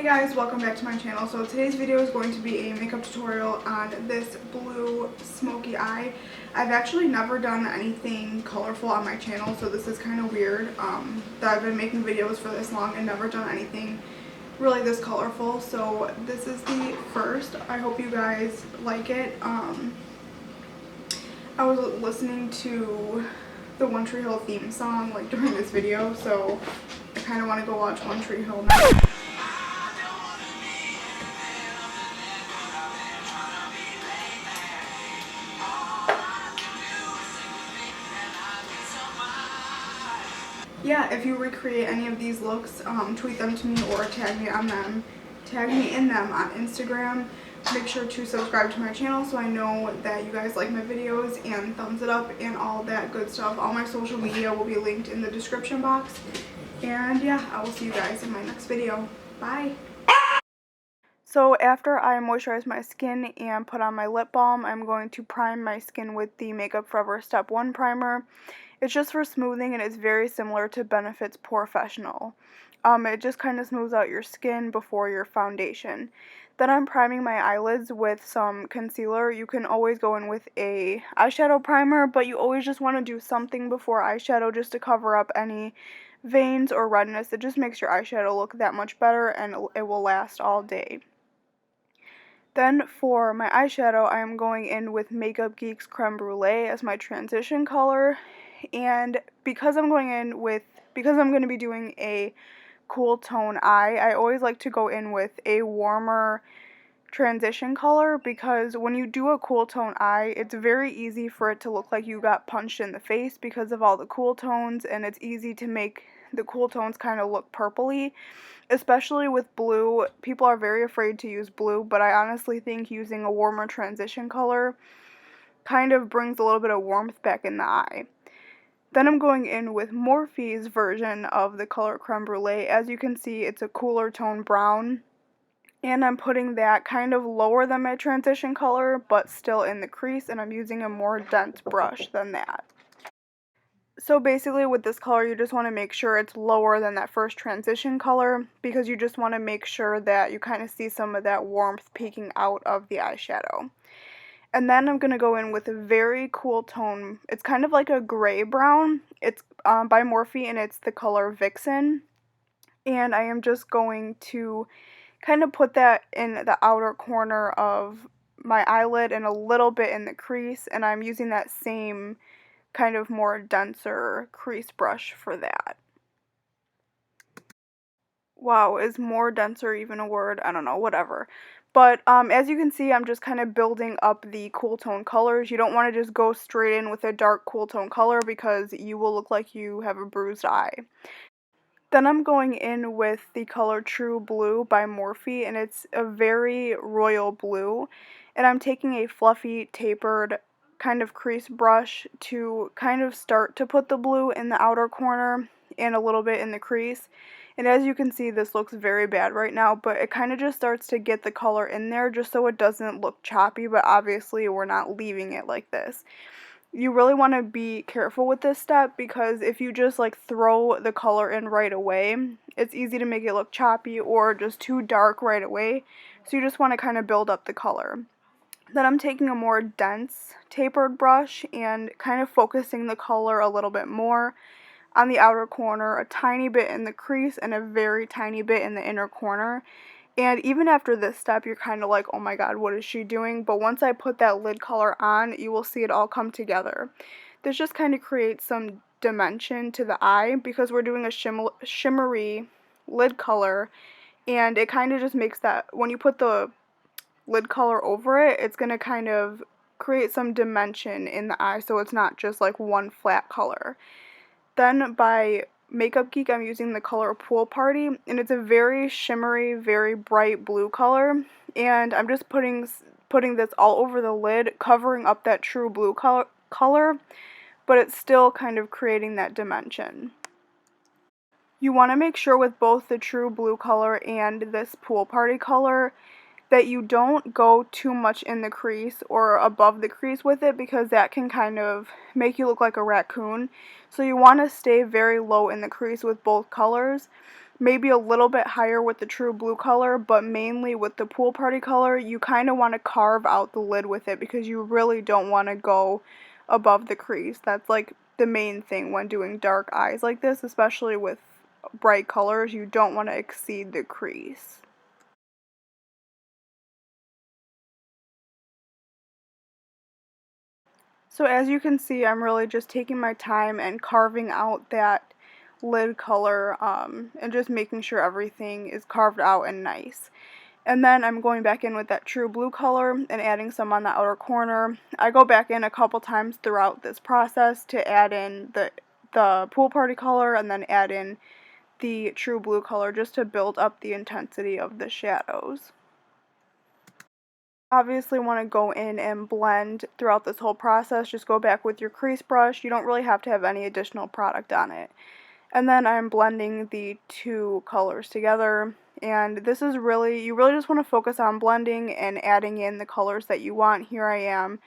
Guys, welcome back to my channel. So today's video is going to be a makeup tutorial on this blue smoky eye. I've actually never done anything colorful on my channel, so this is kind of weird that I've been making videos for this long and never done anything really this colorful. So this is the first. I hope you guys like it. I was listening to the One Tree Hill theme song like during this video, so I kind of want to go watch One Tree Hill now. Yeah, if you recreate any of these looks, tweet them to me or tag me in them on Instagram. Make sure to subscribe to my channel so I know that you guys like my videos, and thumbs it up and all that good stuff. All my social media will be linked in the description box. And yeah, I will see you guys in my next video. Bye! So after I moisturize my skin and put on my lip balm, I'm going to prime my skin with the Makeup Forever Step 1 primer. It's just for smoothing, and it's very similar to Benefit's Professional. It just kind of smooths out your skin before your foundation. Then I'm priming my eyelids with some concealer. You can always go in with a eyeshadow primer, but you always just want to do something before eyeshadow just to cover up any veins or redness. It just makes your eyeshadow look that much better, and it will last all day. Then for my eyeshadow, I am going in with Makeup Geek's Creme Brûlée as my transition color. And because I'm going to be doing a cool tone eye, I always like to go in with a warmer transition color, because when you do a cool tone eye, it's very easy for it to look like you got punched in the face because of all the cool tones, and it's easy to make the cool tones kind of look purpley, especially with blue. People are very afraid to use blue, but I honestly think using a warmer transition color kind of brings a little bit of warmth back in the eye. Then I'm going in with Morphe's version of the color Creme Brûlée. As you can see, it's a cooler tone brown, and I'm putting that kind of lower than my transition color, but still in the crease, and I'm using a more dense brush than that. So basically with this color, you just want to make sure it's lower than that first transition color, because you just want to make sure that you kind of see some of that warmth peeking out of the eyeshadow. And then I'm going to go in with a very cool tone. It's kind of like a gray brown. It's by Morphe, and it's the color Vixen. And I am just going to kind of put that in the outer corner of my eyelid and a little bit in the crease. And I'm using that same kind of more denser crease brush for that. Wow, is more denser even a word? I don't know, whatever. But as you can see, I'm just kind of building up the cool tone colors. You don't want to just go straight in with a dark cool tone color, because you will look like you have a bruised eye. Then I'm going in with the color True Blue by Morphe, and it's a very royal blue. And I'm taking a fluffy, tapered kind of crease brush to kind of start to put the blue in the outer corner and a little bit in the crease. And as you can see, this looks very bad right now, but it kind of just starts to get the color in there just so it doesn't look choppy, but obviously we're not leaving it like this. You really want to be careful with this step, because if you just like throw the color in right away, it's easy to make it look choppy or just too dark right away. So you just want to kind of build up the color. Then I'm taking a more dense tapered brush and kind of focusing the color a little bit more on the outer corner, a tiny bit in the crease, and a very tiny bit in the inner corner. And even after this step, you're kind of like, oh my god, what is she doing? But once I put that lid color on, you will see it all come together. This just kind of creates some dimension to the eye, because we're doing a shimmery lid color, and it kind of just makes that, when you put the lid color over it, it's going to kind of create some dimension in the eye, so it's not just like one flat color. Then by Makeup Geek, I'm using the color Pool Party, and it's a very shimmery, very bright blue color, and I'm just putting this all over the lid, covering up that true blue color, but it's still kind of creating that dimension. You want to make sure with both the true blue color and this Pool Party color that you don't go too much in the crease or above the crease with it, because that can kind of make you look like a raccoon. So you want to stay very low in the crease with both colors. maybe a little bit higher with the true blue color, but mainly with the pool party color, you kind of want to carve out the lid with it because you really don't want to go above the crease. That's like the main thing when doing dark eyes like this, especially with bright colors. You don't want to exceed the crease. So as you can see, I'm really just taking my time and carving out that lid color and just making sure everything is carved out and nice. And then I'm going back in with that true blue color and adding some on the outer corner. I go back in a couple times throughout this process to add in the pool party color and then add in the true blue color just to build up the intensity of the shadows. Obviously want to go in and blend throughout this whole process. Just go back with your crease brush. You don't really have to have any additional product on it. And then I'm blending the two colors together. And this is really, you really just want to focus on blending and adding in the colors that you want. Here I am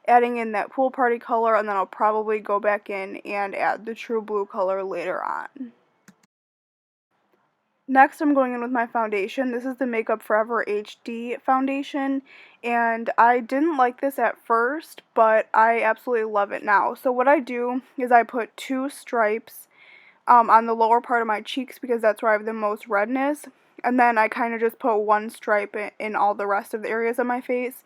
adding in that pool party color, and then I'll probably go back in and add the true blue color later on. Next, I'm going in with my foundation. This is the Makeup Forever HD foundation, and I didn't like this at first, but I absolutely love it now. So what I do is I put two stripes on the lower part of my cheeks because that's where I have the most redness, and then I kind of just put one stripe in all the rest of the areas of my face.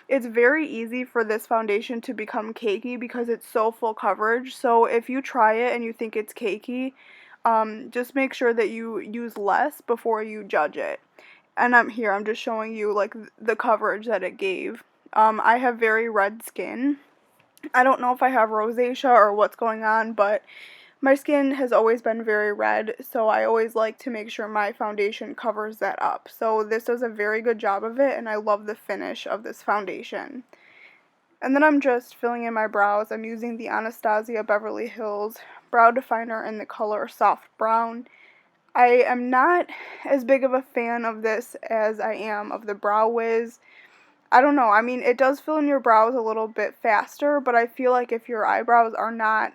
It's very easy for this foundation to become cakey because it's so full coverage. So if you try it and you think it's cakey, just make sure that you use less before you judge it. And I'm just showing you like the coverage that it gave. I have very red skin. I don't know if I have rosacea or what's going on, but my skin has always been very red, so I always like to make sure my foundation covers that up. So this does a very good job of it, and I love the finish of this foundation. And then I'm just filling in my brows. I'm using the Anastasia Beverly Hills Brow Definer in the color Soft Brown. I am not as big of a fan of this as I am of the Brow Wiz. I don't know, I mean, it does fill in your brows a little bit faster, but I feel like if your eyebrows are not,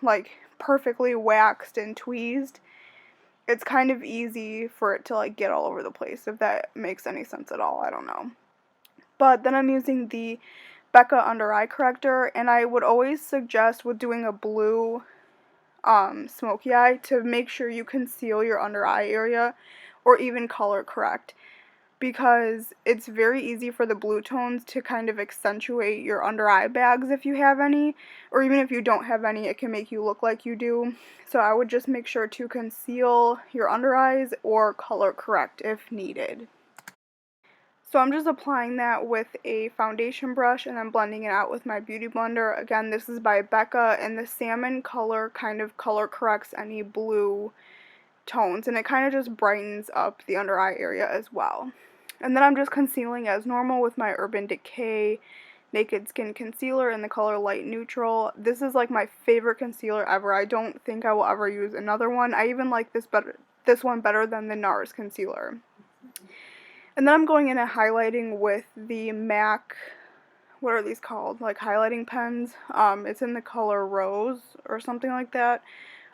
like, perfectly waxed and tweezed, it's kind of easy for it to, like, get all over the place, if that makes any sense at all. I don't know. But then I'm using the Becca under eye corrector, and I would always suggest with doing a blue smoky eye to make sure you conceal your under eye area or even color correct, because it's very easy for the blue tones to kind of accentuate your under eye bags if you have any, or even if you don't have any, it can make you look like you do. So I would just make sure to conceal your under eyes or color correct if needed. So I'm just applying that with a foundation brush and then blending it out with my beauty blender. Again, this is by Becca, and the salmon color kind of color corrects any blue tones, and it kind of just brightens up the under eye area as well. And then I'm just concealing as normal with my Urban Decay Naked Skin Concealer in the color Light Neutral. This is like my favorite concealer ever. I don't think I will ever use another one. I even like this one better than the NARS concealer. And then I'm going in and highlighting with the MAC, what are these called? Like highlighting pens. It's in the color Rose or something like that.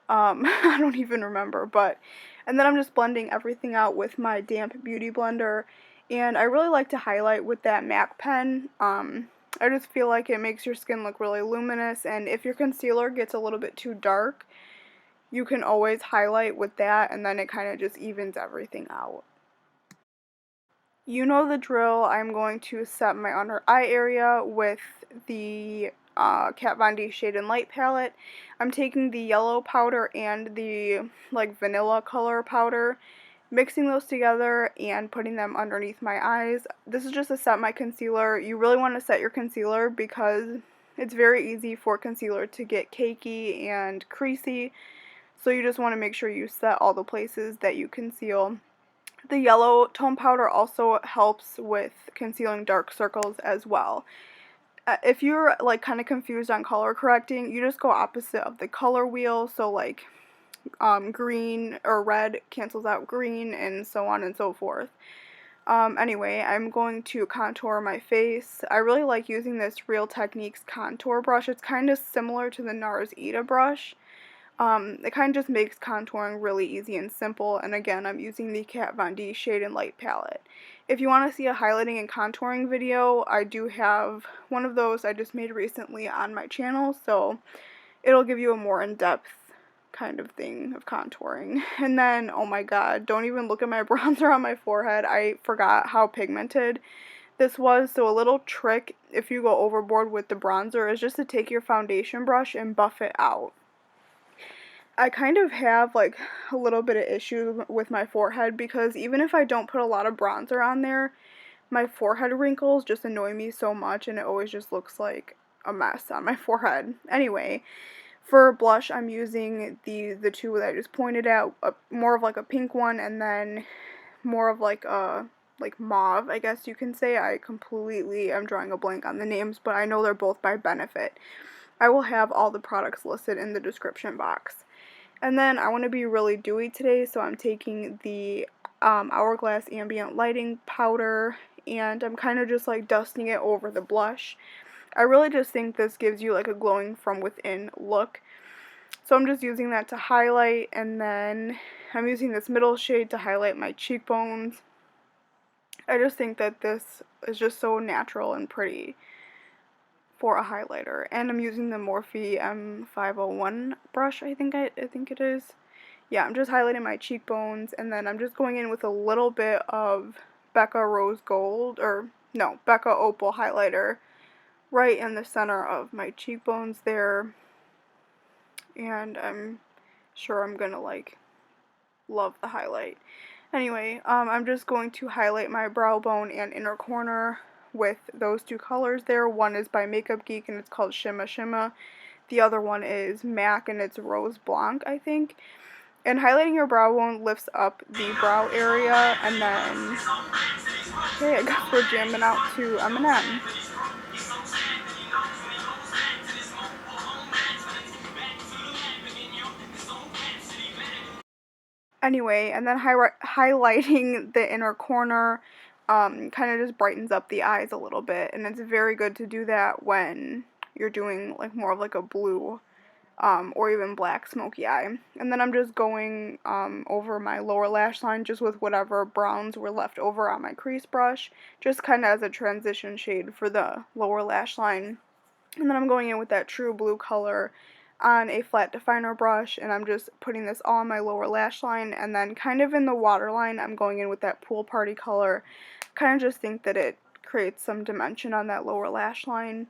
I don't even remember, and then I'm just blending everything out with my damp beauty blender, and I really like to highlight with that MAC pen. I just feel like it makes your skin look really luminous, and if your concealer gets a little bit too dark, you can always highlight with that, and then it kind of just evens everything out. You know the drill. I'm going to set my under eye area with the Kat Von D Shade and Light palette. I'm taking the yellow powder and the like vanilla color powder, mixing those together and putting them underneath my eyes. This is just to set my concealer. You really want to set your concealer because it's very easy for concealer to get cakey and creasy. So you just want to make sure you set all the places that you conceal. The yellow tone powder also helps with concealing dark circles as well. If you're like kind of confused on color correcting, you just go opposite of the color wheel. So like green or red cancels out green and so on and so forth. Anyway, I'm going to contour my face. I really like using this Real Techniques contour brush. It's kind of similar to the NARS Ita brush. It kind of just makes contouring really easy and simple, and again, I'm using the Kat Von D Shade and Light palette. If you want to see a highlighting and contouring video, I do have one of those I just made recently on my channel, so it'll give you a more in-depth kind of thing of contouring. And then, oh my god, don't even look at my bronzer on my forehead. I forgot how pigmented this was, so a little trick if you go overboard with the bronzer is just to take your foundation brush and buff it out. I kind of have like a little bit of issue with my forehead because even if I don't put a lot of bronzer on there, my forehead wrinkles just annoy me so much and it always just looks like a mess on my forehead. Anyway, for blush I'm using the two that I just pointed out, more of like a pink one and then more of like a mauve, I guess you can say. I'm drawing a blank on the names, but I know they're both by Benefit. I will have all the products listed in the description box. And then I want to be really dewy today, so I'm taking the Hourglass Ambient Lighting Powder, and I'm kind of just like dusting it over the blush. I really just think this gives you like a glowing from within look. So I'm just using that to highlight, and then I'm using this middle shade to highlight my cheekbones. I just think that this is just so natural and pretty for a highlighter, and I'm using the Morphe M501 brush, I think it is. Yeah, I'm just highlighting my cheekbones, and then I'm just going in with a little bit of Becca Rose Gold, or no, Becca Opal highlighter right in the center of my cheekbones there, and I'm sure I'm gonna like love the highlight. Anyway, I'm just going to highlight my brow bone and inner corner with those two colors there. One is by Makeup Geek and it's called Shimma. The other one is MAC and it's Rose Blanc, I think. And highlighting your brow bone lifts up the brow area, and then, okay, I guess we're jamming out to Eminem. Anyway, and then highlighting the inner corner kind of just brightens up the eyes a little bit, and it's very good to do that when you're doing like more of like a blue or even black smoky eye. And then I'm just going over my lower lash line just with whatever browns were left over on my crease brush, just kind of as a transition shade for the lower lash line. And then I'm going in with that true blue color on a flat definer brush, and I'm just putting this all on my lower lash line, and then kind of in the waterline I'm going in with that pool party color. Kind of just think that it creates some dimension on that lower lash line.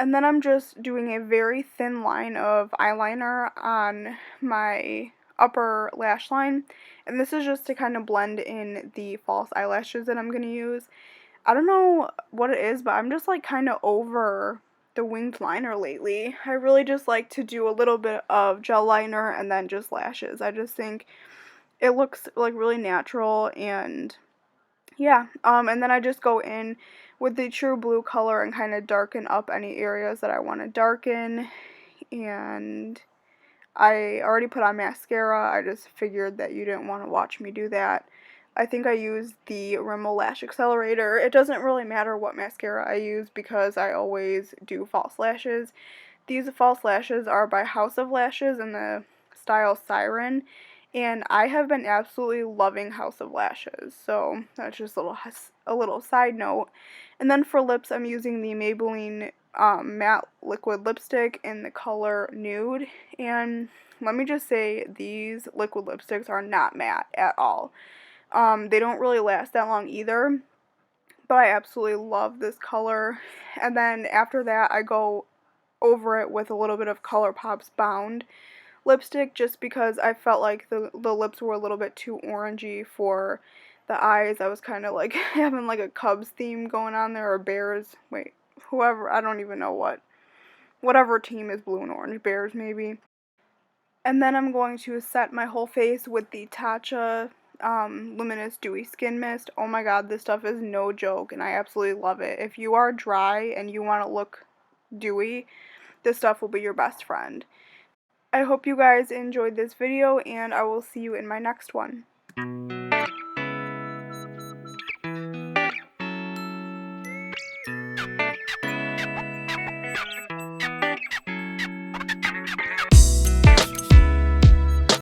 And then I'm just doing a very thin line of eyeliner on my upper lash line, and this is just to kind of blend in the false eyelashes that I'm going to use. I don't know what it is, but I'm just like kind of over the winged liner lately. I really just like to do a little bit of gel liner and then just lashes. I just think it looks like really natural, and yeah, and then I just go in with the true blue color and kind of darken up any areas that I want to darken. And I already put on mascara. I just figured that you didn't want to watch me do that. I think I used the Rimmel Lash Accelerator. It doesn't really matter what mascara I use because I always do false lashes. These false lashes are by House of Lashes in the style Siren, and I have been absolutely loving House of Lashes, so that's just a little side note. And then for lips, I'm using the Maybelline matte liquid lipstick in the color Nude, and let me just say, these liquid lipsticks are not matte at all. They don't really last that long either, but I absolutely love this color. And then after that, I go over it with a little bit of ColourPop's Bound lipstick, just because I felt like the lips were a little bit too orangey for the eyes. I was kind of like having like a Cubs theme going on there, or Bears, wait, whoever, I don't even know whatever team is blue and orange, Bears maybe. And then I'm going to set my whole face with the Tatcha Luminous Dewy Skin Mist. Oh my god, this stuff is no joke, and I absolutely love it. If you are dry and you want to look dewy, this stuff will be your best friend. I hope you guys enjoyed this video, and I will see you in my next one.